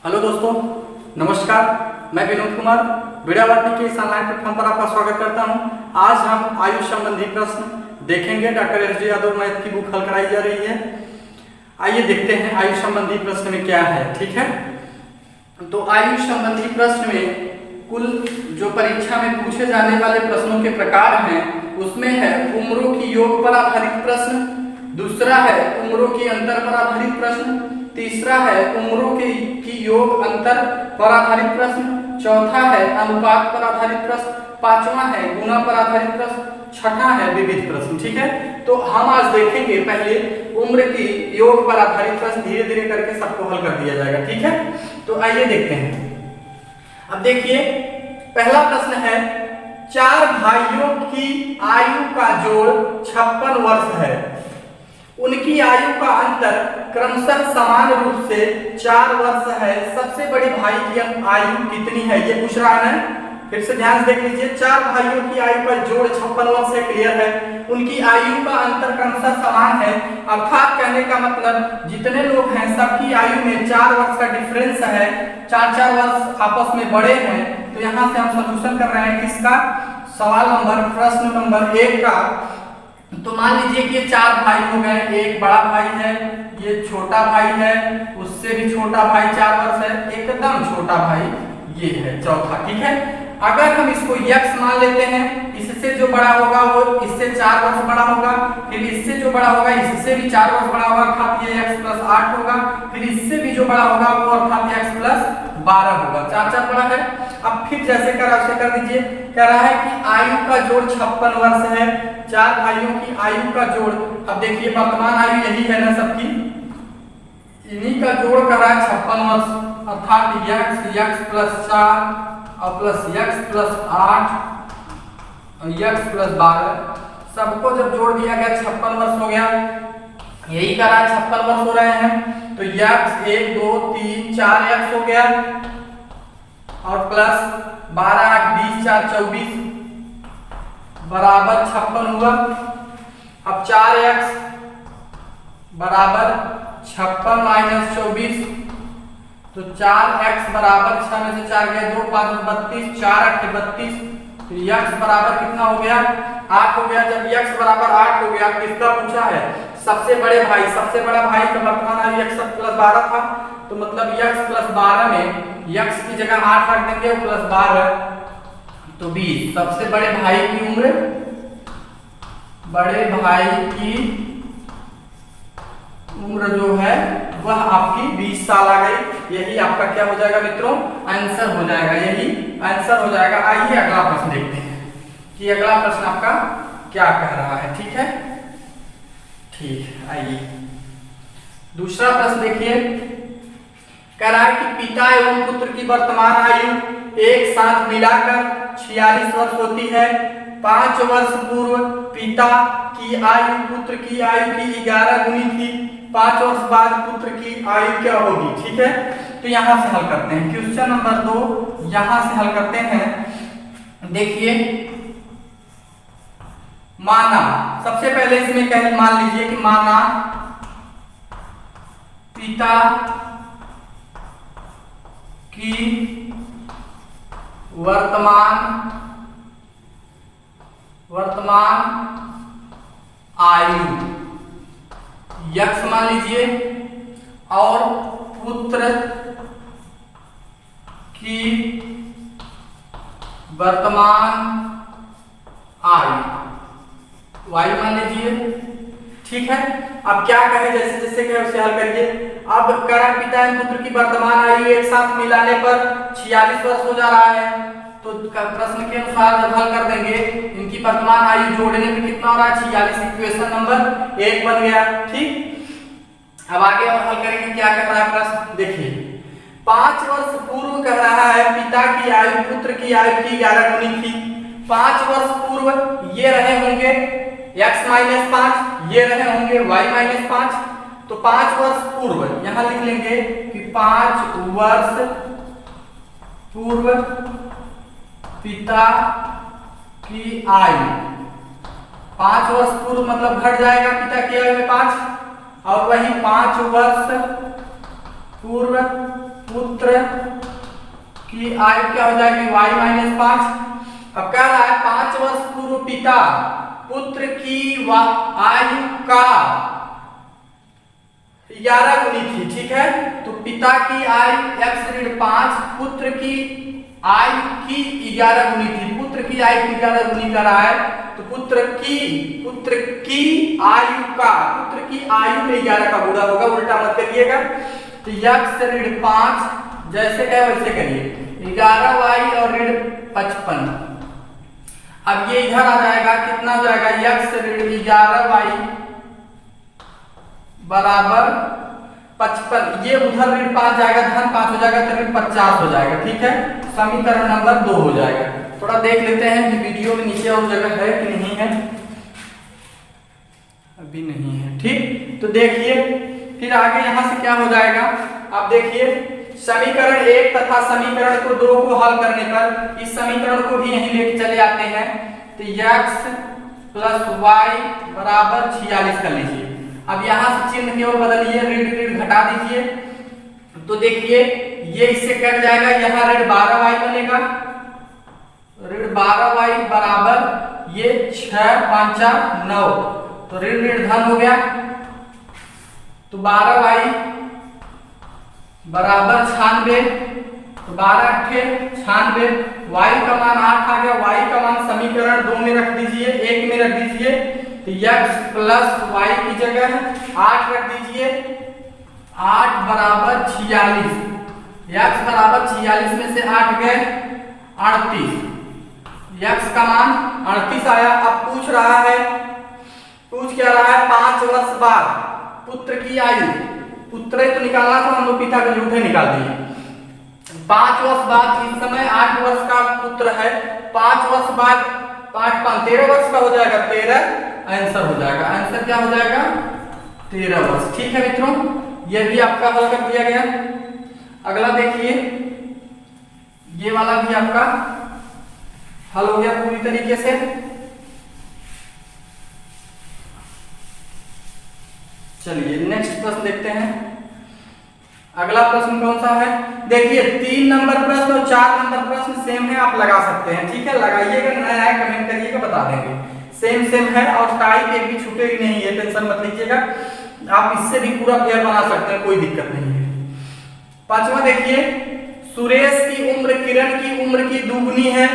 Hello दोस्तों, नमस्कार। मैं विनोद कुमार विद्यावाटी के इस ऑनलाइन प्लेटफॉर्म पर आपका स्वागत करता हूं। आज हम आयु संबंधी प्रश्न देखेंगे। Doctor S D Yadav math की बुक हल कराई जा रही है। आइए देखते हैं आयु संबंधी प्रश्न में क्या है। ठीक है, तो आयु संबंधी प्रश्न में कुल जो परीक्षा में पूछे जाने वाले प्रश्नों के प्रकार हैं उसमें है उम्रों की योग पर आधारित प्रश्न, दूसरा है उम्रों की अंतर पर आधारित प्रश्न, तीसरा है उम्रों की योग अंतर पर आधारित प्रश्न, चौथा है अनुपात पर आधारित प्रश्न, पांचवा है गुणा पर आधारित प्रश्न, छठा है विविध प्रश्न। ठीक है, तो हम आज देखेंगे पहले उम्र की योग पर आधारित प्रश्न, धीरे धीरे करके सबको हल कर दिया जाएगा। ठीक है, तो आइए देखते हैं। अब देखिए, पहला प्रश्न है चार भाइयों की आयु का जोड़ 56 वर्ष है, उनकी आयु का अंतर क्रमशः समान रूप से 4 वर्ष है। सबसे बड़े भाई की आयु कितनी है, ये पूछ रहा है। फिर से ध्यान से देख लीजिए, चार भाइयों की आयु का जोड़ 56 वर्ष है, क्लियर है। उनकी आयु का अंतर क्रमशः समान है, अर्थात कहने का मतलब जितने लोग हैं सबकी आयु में 4 वर्ष का डिफरेंस है, 4 वर्ष आपस में बड़े हैं। तो यहाँ से हम सॉल्यूशन कर रहे हैं किसका, सवाल नंबर प्रश्न नंबर 1 का। तो मान लीजिए कि ये 4 भाई हो गए, एक बड़ा भाई है, ये छोटा भाई है, उससे भी छोटा भाई 4 वर्ष है, एकदम छोटा भाई ये है चौथा। ठीक है, अगर हम इसको x मान लेते हैं, इससे जो बड़ा होगा वो इससे 4 वर्ष बड़ा होगा, फिर इससे जो बड़ा होगा इससे भी 4 वर्ष बड़ा होगा, अर्थात ये x + 8 होगा, फिर इससे भी जो बड़ा होगा वो अर्थात x + 12 होगा, 4 बड़ा है। अब फिर जैसे करा वैसे कर दीजिए। कह रहा है कि आयु का जोड़ 56 वर्ष है, 4 भाइयों की आयु का जोड़। अब देखिए वर्तमान आयु यही है ना सबकी, इन्हीं का जोड़ कर रहा है 56 वर्ष, अर्थात x + 4 और प्लस x + 8 और x + 12, सबको जब जोड़ दिया गया 56 वर्ष हो गया। यही कह रहा है 56 वर्ष हो रहे हैं, तो x 1 2 3 4x हो गया और प्लस 12 8 20 4 24 बराबर 56 हुआ। अब 4x बराबर 56 - 24, तो 4x बराबर 6 में से 4 गए 2 5 32, 4 8 32, तो x बराबर कितना हो गया, 8 हो गया। जब x बराबर 8 हो गया, किसका पूछा है, सबसे बड़े भाई, सबसे बड़ा भाई का वर्तमान आयु x + 12 था, तो मतलब x + 12 में x की जगह 8 रख देंगे प्लस 12 तो 20। सबसे बड़े भाई की उम्र, बड़े भाई की उम्र जो है वह आपकी 20 साल आ गई। यही आपका क्या हो जाएगा मित्रों, आंसर हो जाएगा, यही आंसर हो जाएगा। आइए अगला प्रश्न देखते हैं कि अगला प्रश्न आपका क्या कह रहा है। ठीक है, ठीक, आइए दूसरा प्रश्न देखिए। कह रहा है कि पिता एवं पुत्र की वर्तमान आयु एक साथ मिलाकर 46 वर्ष होती है। 5 वर्ष पूर्व पिता की आयु पुत्र की आयु की 11 गुनी थी, 5 वर्ष बाद पुत्र की आयु क्या होगी। ठीक है, तो यहां से हल करते हैं। क्वेश्चन नंबर 2 यहां से हल करते हैं। देखिए, माना, सबसे पहले इसमें मान लीजिए कि माना पिता की वर्तमान आयु x मान लीजिए और पुत्र की वर्तमान आयु y मान लीजिए। ठीक है, अब क्या कहे, जैसे जैसे कहे उसे हल करिए। अब करा पिता एवं पुत्र की वर्तमान आयु एक साथ मिलाने पर 46 वर्ष हो जा रहा है, तो प्रश्न के अनुसार जब हल कर देंगे इनकी वर्तमान आयु जोड़ने पे कितना हो रहा है, 46। इक्वेशन नंबर 1 बन गया। ठीक, अब आगे और हल करेंगे। क्या कर रहा है प्रश्न, देखिए 5 वर्ष पूर्व कह रहा है पिता की आयु पुत्र की आयु की 11 गुनी थी। 5 वर्ष पूर्व ये रहे होंगे x - 5, ये रहे होंगे y - 5, तो 5 वर्ष पूर्व यहां लिख लेंगे कि 5 वर्ष पूर्व पिता की आयु, 5 वर्ष पूर्व मतलब घट जाएगा पिता की आयु में 5, और वही 5 वर्ष पूर्व पुत्र की आयु क्या हो जाएगी y-5। अब कह रहा है 5 वर्ष पूर्व पिता पुत्र की आयु का 11 गुनी थी। ठीक है, तो पिता की आयु x-5 पुत्र की आयु की 11 गुनी थी। पुत्र की आयु की 11 गुनी कर रहा है, तो पुत्र की आयु का, पुत्र की आयु में 11 का गुणा होगा, उल्टा मत करिएगा। तो x-5 जैसे कहे वैसे करिए, 11y और -55। अब ये इधर आ जाएगा, कितना हो जाएगा x-11y बराबर 55। ये उधर -5 जाएगा, धन 5 हो जाएगा, तो -50 हो जाएगा। ठीक है, समीकरण नंबर 2 हो जाएगा। थोड़ा देख लेते हैं कि वीडियो में नीचे और जगह है कि नहीं है। अभी नहीं है। ठीक, तो देखिए फिर आगे यहां से क्या हो जाएगा। अब देखिए समीकरण 1 तथा समीकरण को 2 को हल करने पर इस समीकरण को भी यहीं लेके चले आते हैं। तो x + y बराबर 46 कर लीजिए। अब यहां से चिन्ह केवल बदलिए, ऋण घटा दीजिए। तो देखिए ये इससे कट जाएगा, यहाँ -12y बनेगा। -12y बराबर ये 6 5 9, तो ऋण धन हो गया। तो 12y बराबर 96, तो 12 × 96, y का मान 8 आ गया। y का मान समीकरण 2 में रख दीजिए, 1 में रख दीजिए। तो x + y की जगह 8 रख दीजिए। 8 बराबर 46, x बराबर 46 में से 8 गए 38, x का मान 38 आया। अब पूछ रहा है, पूछ क्या रहा है, 5 वर्ष बाद पुत्र की आयु, पुत्र तो निकालना था, हम लोग पिता के झूठे निकाल दिए। 5 वर्ष बाद, इस समय 8 वर्ष का पुत्र है, 5 वर्ष बाद 5 5 13 वर्ष का हो जाएगा, 13 आंसर हो जाएगा। आंसर क्या हो जाएगा 13 वर्ष। ठीक है मित्रों, यह भी आपका हल कर दिया गया। अगला देखिए, ये वाला भी आपका हल हो गया पूरी तरीके से। चलिए नेक्स्ट प्रश्न देखते हैं। अगला प्रश्न कौन सा है, देखिए 3 नंबर प्रश्न और 4 नंबर प्रश्न सेम है, आप लगा सकते हैं। ठीक है, लगाइएगा, नया कमेंट करिएगा, बता देंगे। सेम है और टाइप एक भी छूटेगी नहीं है, टेंशन मत लीजिएगा। आप इससे भी पूरा पेयर बना सकते हैं, कोई दिक्कत नहीं है। 5वां देखिए, सुरेश की उम्र किरण की उम्र की दुगुनी है।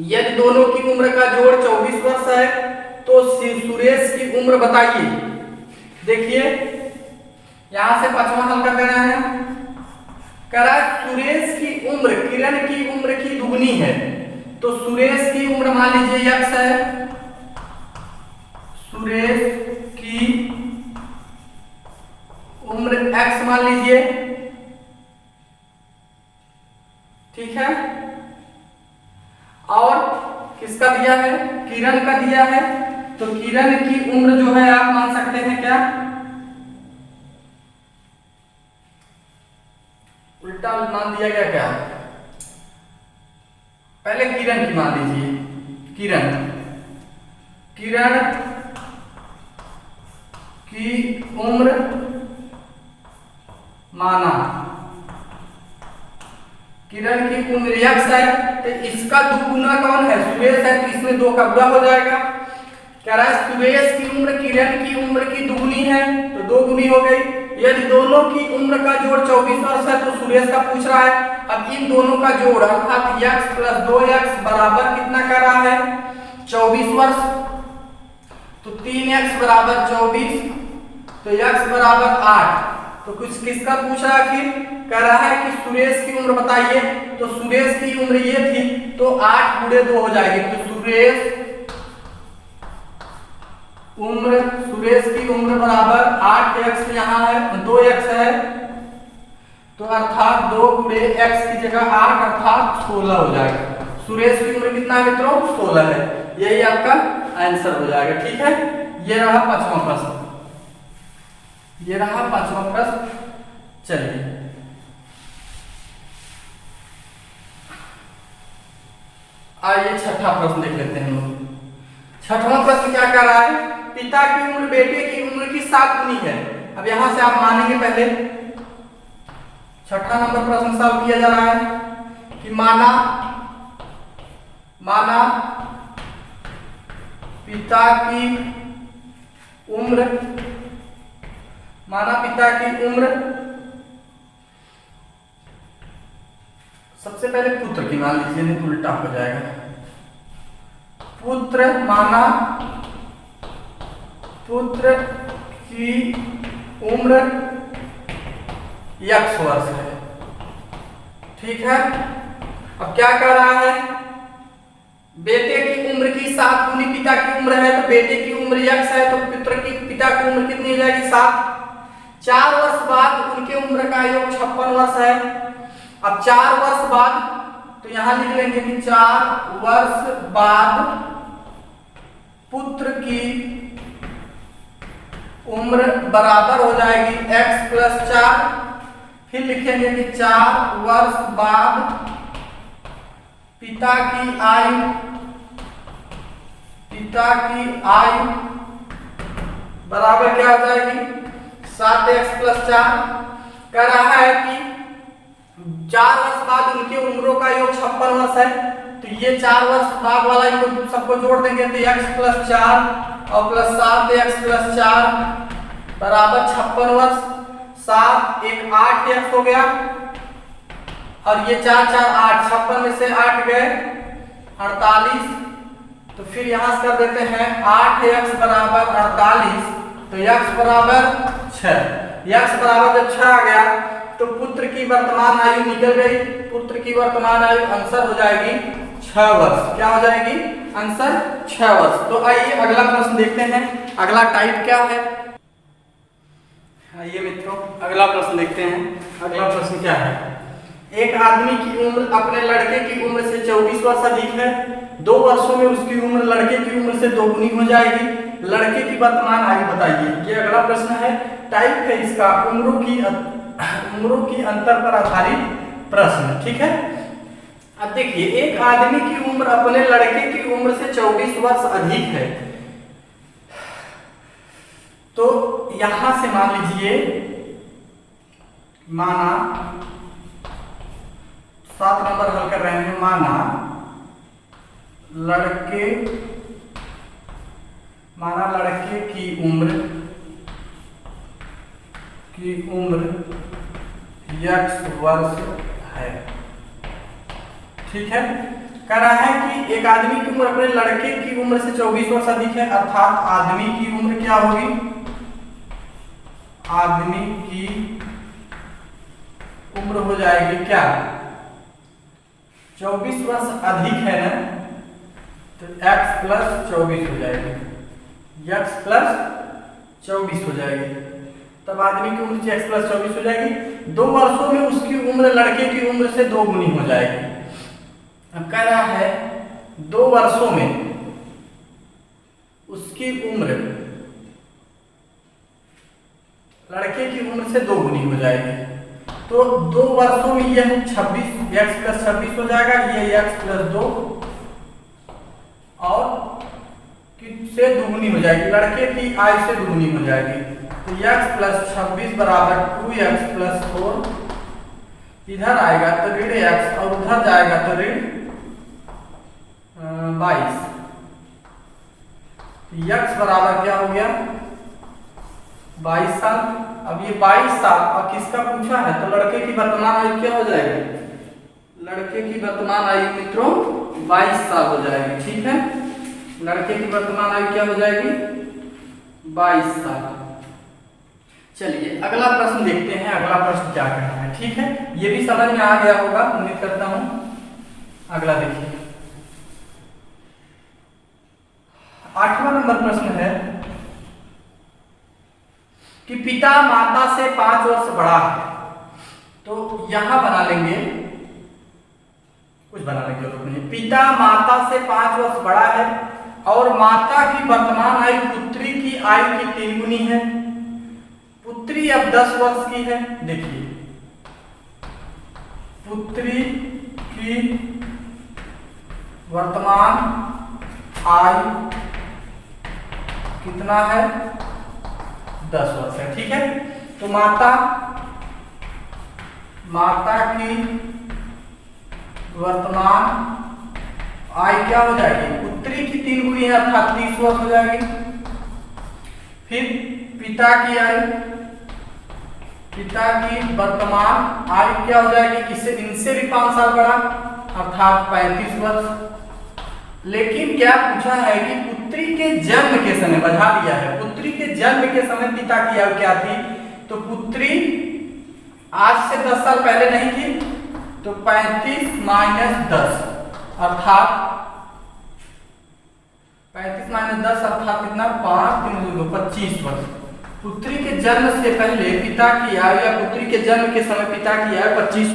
यदि दोनों की उम्र का जोड़ 24 वर्ष है तो सुरेश की उम्र बताइए। देखिए यहां से 5वां हल कर देना है। कह रहा है सुरेश की उम्र किरण की उम्र की दुगुनी है, तो सुरेश की उम्र मान लीजिए x है, सुरेश की उम्र x मान लीजिए। ठीक है, और किसका दिया है, किरण का दिया है, तो किरण की उम्र जो है आप मान सकते हैं क्या, उल्टा मान दिया गया क्या, पहले किरण की मान लीजिए। किरण की उम्र माना, किरण की उम्र x है, तो इसका दुगुना कौन है, सुरेश है, तो इसमें 2 का गुणा हो जाएगा। कह रहा है सुरेश की उम्र किरण की उम्र की दुगुनी है, तो 2 गुनी हो गई। यदि दोनों की उम्र का जोड़ 24 वर्ष है, तो सुरेश का पूछ रहा है। अब इन दोनों का जोड़ अर्थात x + 2x बराबर कितना कर रहा है, 24 वर्ष। तो 3x बराबर 24, तो x बराबर 8। तो कुछ किसका पूछ रहा है, फिर कह रहा है कि सुरेश की उम्र बताइए। तो सुरेश की उम्र ये थी, तो 8 × 2 हो जाएगी। तो सुरेश की उम्र बराबर 8x यहाँ है, 2x है, तो अर्थात 2 × x की जगह 8 अर्थात 16 हो जाएगा। सुरेश की उम्र कितना है मित्रों, 16 है। यही आपका आंसर हो जाएगा। ठीक है, ये रहा 5वां प्रश्न, ये रहा 5वां प्रश्न। चलिए आइए 6ठा प्रश्न देख लेते हैं हम लोग। 6ठवां प्रश्न क्या कर रहा है, पिता की उम्र बेटे की उम्र की 7 गुनी है। अब यहां से आप मानेंगे पहले, छठा नंबर प्रश्न सॉल्व किया जा रहा है कि माना पिता की उम्र, सबसे पहले पुत्र की मान लीजिए, नहीं तो उल्टा हो जाएगा। पुत्र की उम्र x वर्ष है, ठीक है। अब क्या कर रहा है, बेटे की उम्र की 7 गुनी पिता की उम्र है, तो बेटे की उम्र x है, तो पिता की उम्र कितनी हो जाएगी 7। 4 वर्ष बाद उनके उम्र का योग 56 वर्ष है। अब 4 वर्ष बाद तो यहां लिख लेंगे कि 4 वर्ष बाद पुत्र की उम्र बराबर हो जाएगी x + 4। फिर लिखेंगे कि 4 वर्ष बाद पिता की आयु बराबर क्या हो जाएगी 7x + 4। कह रहा है कि 4 वर्ष बाद उनके उम्रों का योग 56 वर्ष है, तो ये 4 वर्ष बाद वाला इनको सबको जोड़ देंगे तो x + 4 और प्लस 7x + 4 बराबर 56 वर्ष। 7 1 8x हो गया, और ये 4 4 8, 56 में से 8 गए 48। तो फिर यहां से कर देते हैं 8x बराबर 48, तो x बराबर 6। x बराबर जब 6 आ गया तो पुत्र की वर्तमान आयु निकल गई। पुत्र की वर्तमान आयु आंसर हो जाएगी 6 वर्ष। क्या हो जाएगी आंसर 6 वर्ष। तो आइए अगला प्रश्न देखते हैं, अगला टाइप क्या है। आइए मित्रों अगला प्रश्न देखते हैं। अगला प्रश्न क्या है, एक आदमी की उम्र अपने लड़के की उम्र से 24 वर्ष अधिक है। 2 वर्षों में उसकी उम्र लड़के की उम्र से 2 गुनी हो जाएगी। लड़के की वर्तमान आयु बताइए। ये अगला प्रश्न है, टाइप है इसका उम्रों की अंतर पर आधारित प्रश्न, ठीक है। अब देखिए, एक आदमी की उम्र अपने लड़के की उम्र से 24 वर्ष अधिक है, तो यहां से मान लीजिए, माना 7 नंबर हल कर रहे हैं। माना लड़के की उम्र x वर्ष है, ठीक है। कह रहा है कि एक आदमी की उम्र अपने लड़के की उम्र से 24 वर्ष अधिक है, अर्थात आदमी की उम्र क्या होगी, आदमी की उम्र हो जाएगी क्या 24 वर्ष अधिक है ना, तो x + 24 हो जाएगी, x + 24 हो जाएगी। तब आदमी की उम्र x + 24 हो जाएगी। 2 वर्षों में उसकी उम्र लड़के की उम्र से 2 गुनी हो जाएगी। अब कह रहा है 2 वर्षों में उसकी उम्र लड़के की उम्र से 2 गुनी हो जाएगी। तो 2 वर्षों में यह 26 x + 26 हो जाएगा, ये x + 2 और किससे 2 गुनी हो जाएगी, लड़के की आयु से 2 गुनी हो जाएगी। तो x + 26 बराबर 2x + 4, इधर आएगा तो ऋण x और उधर जाएगा तो ऋण 22। x बराबर क्या हो गया 22 साल। अब ये 22 साल और किसका पूछा है, तो लड़के की वर्तमान आयु क्या हो जाएगी, लड़के की वर्तमान आयु मित्रों 22 साल हो जाएगी, ठीक है। लड़के की वर्तमान आयु क्या हो जाएगी 22 साल। चलिए अगला प्रश्न देखते हैं, अगला प्रश्न क्या कह रहा है, ठीक है। ये भी समझ में आ गया होगा, उम्मीद करता हूं। अगला देखिए, 8वां नंबर प्रश्न है कि पिता माता से 5 वर्ष बड़ा है। तो यहां बना लेंगे, कुछ बना लेंगे, पिता माता से 5 वर्ष बड़ा है और माता की वर्तमान आयु पुत्री की आयु की 3 गुनी है। पुत्री अब 10 वर्ष की है। देखिए, पुत्री की वर्तमान आयु कितना है 10 वर्ष है, ठीक है। तो माता माता की वर्तमान आयु क्या हो जाएगी, पुत्री की 3 गुनी है अर्थात 30 वर्ष हो जाएगी। फिर पिता की आयु, पिता की वर्तमान आयु क्या हो जाएगी, इससे इनसे भी 5 साल बड़ा अर्थात 35 वर्ष। लेकिन क्या पूछा है कि पुत्री के जन्म के समय, बढ़ा दिया है, पुत्री के जन्म के समय पिता की आयु क्या थी, तो पुत्री आज से 10 साल पहले नहीं थी, तो 35 - 10 अर्थात 35 - 10 अर्थात कितना, 5 3 2 25 वर्ष। पुत्री के जन्म से पहले पिता की आयु या पुत्री के जन्म के समय पिता की आयु 25